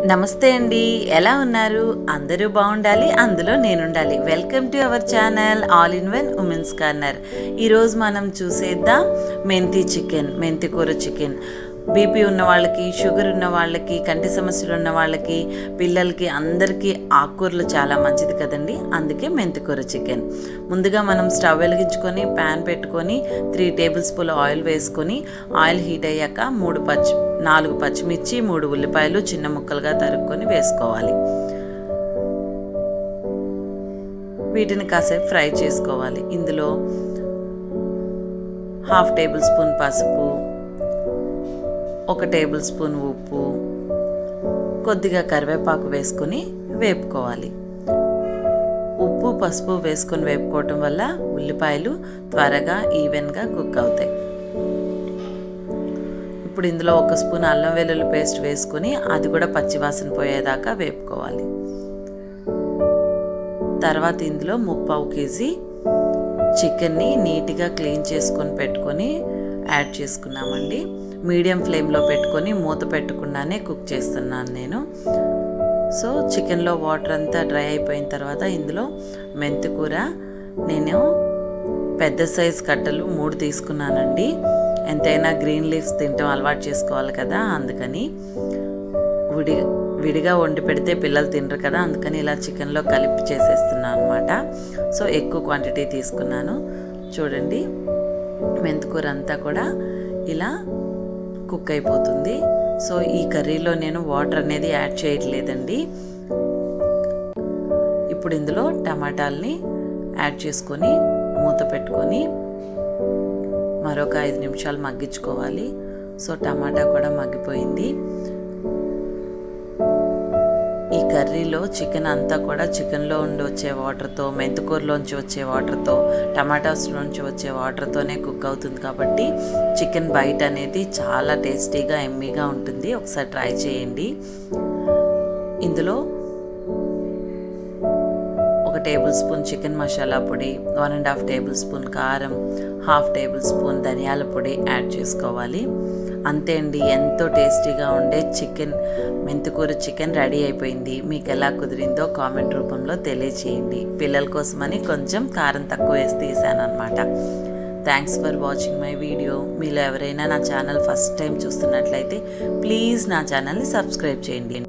నమస్తే అండి, ఎలా ఉన్నారు? అందరూ బాగుండాలి, అందులో నేనుండాలి. Welcome to our channel all in one women's corner. ఈరోజు మనం చూసేద్దాం మెంతి కూర చికెన్. బీపీ ఉన్న వాళ్ళకి, షుగర్ ఉన్న వాళ్ళకి, కంటి సమస్యలు ఉన్న వాళ్ళకి, పిల్లలకి అందరికీ ఆకుకూరలు చాలా మంచిది కదండి. అందుకే మెంతికూర చికెన్. ముందుగా మనం స్టవ్ వెలిగించుకొని ప్యాన్ పెట్టుకొని 3 టేబుల్ స్పూన్ ఆయిల్ వేసుకొని, ఆయిల్ హీట్ అయ్యాక 4 పచ్చిమిర్చి, 3 ఉల్లిపాయలు చిన్న ముక్కలుగా తరుక్కొని వేసుకోవాలి. వీటిని కాసేపు ఫ్రై చేసుకోవాలి. ఇందులో 1/2 టేబుల్ స్పూన్ పసుపు, 1 టేబుల్ స్పూన్ ఉప్పు, కొద్దిగా కరివేపాకు వేసుకొని వేపుకోవాలి. ఉప్పు పసుపు వేసుకొని వేపుకోవటం వల్ల ఉల్లిపాయలు త్వరగా ఈవెన్గా కుక్ అవుతాయి. ఇప్పుడు ఇందులో 1 స్పూన్ అల్లం వెల్లుల్లి పేస్ట్ వేసుకొని అది కూడా పచ్చివాసన పోయేదాకా వేపుకోవాలి. తర్వాత ఇందులో 3/4 కేజీ చికెన్ని నీట్గా క్లీన్ చేసుకొని పెట్టుకొని యాడ్ చేసుకున్నామండి. మీడియం ఫ్లేమ్లో పెట్టుకొని మూత పెట్టకుండానే కుక్ చేస్తున్నాను నేను. సో చికెన్లో వాటర్ అంతా డ్రై అయిపోయిన తర్వాత ఇందులో మెంతికూర నేను పెద్ద సైజ్ కట్టలు 3 తీసుకున్నానండి. ఎంతైనా గ్రీన్ లీవ్స్ తింటాం అలవాటు చేసుకోవాలి కదా, అందుకని విడిగా వండి పెడితే పిల్లలు తినరు కదా, అందుకని ఇలా చికెన్లో కలిపి చేసేస్తున్నాను అనమాట. సో ఎక్కువ క్వాంటిటీ తీసుకున్నాను. చూడండి, మెంతికూర అంతా కూడా ఇలా కుక్ అయిపోతుంది. సో ఈ కర్రీలో నేను వాటర్ అనేది యాడ్ చేయట్లేదండి. ఇప్పుడు ఇందులో టమాటాలని యాడ్ చేసుకొని మూత పెట్టుకొని మరొక 5 నిమిషాలు మగ్గించుకోవాలి. సో టమాటా కూడా మగ్గిపోయింది. ఈ కర్రీలో చికెన్ అంతా కూడా చికెన్లో ఉండి వచ్చే వాటర్తో, మెంతికూరలోంచి వచ్చే వాటర్తో, టమాటాస్లోంచి వచ్చే వాటర్తోనే కుక్ అవుతుంది కాబట్టి చికెన్ బైట్ అనేది చాలా టేస్టీగా ఎమ్మీగా ఉంటుంది. ఒకసారి ట్రై చేయండి. ఇందులో 1 టేబుల్ స్పూన్ చికెన్ మసాలా పొడి, 1.5 టేబుల్ స్పూన్ కారం, 1/2 టేబుల్ స్పూన్ ధనియాల పొడి యాడ్ చేసుకోవాలి. అంతే అండి, ఎంతో టేస్టీగా ఉండే మెంతికూర చికెన్ రెడీ అయిపోయింది. మీకు ఎలా కుదిరిందో కామెంట్ రూపంలో తెలియచేయండి. పిల్లల కోసమని కొంచెం కారం తక్కువ వేసి తీసాను అనమాట. Thanks for watching my video. మీలో ఎవరైనా నా ఛానల్ ఫస్ట్ టైం చూస్తున్నట్లయితే ప్లీజ్ నా ఛానల్ని సబ్స్క్రైబ్ చేయండి.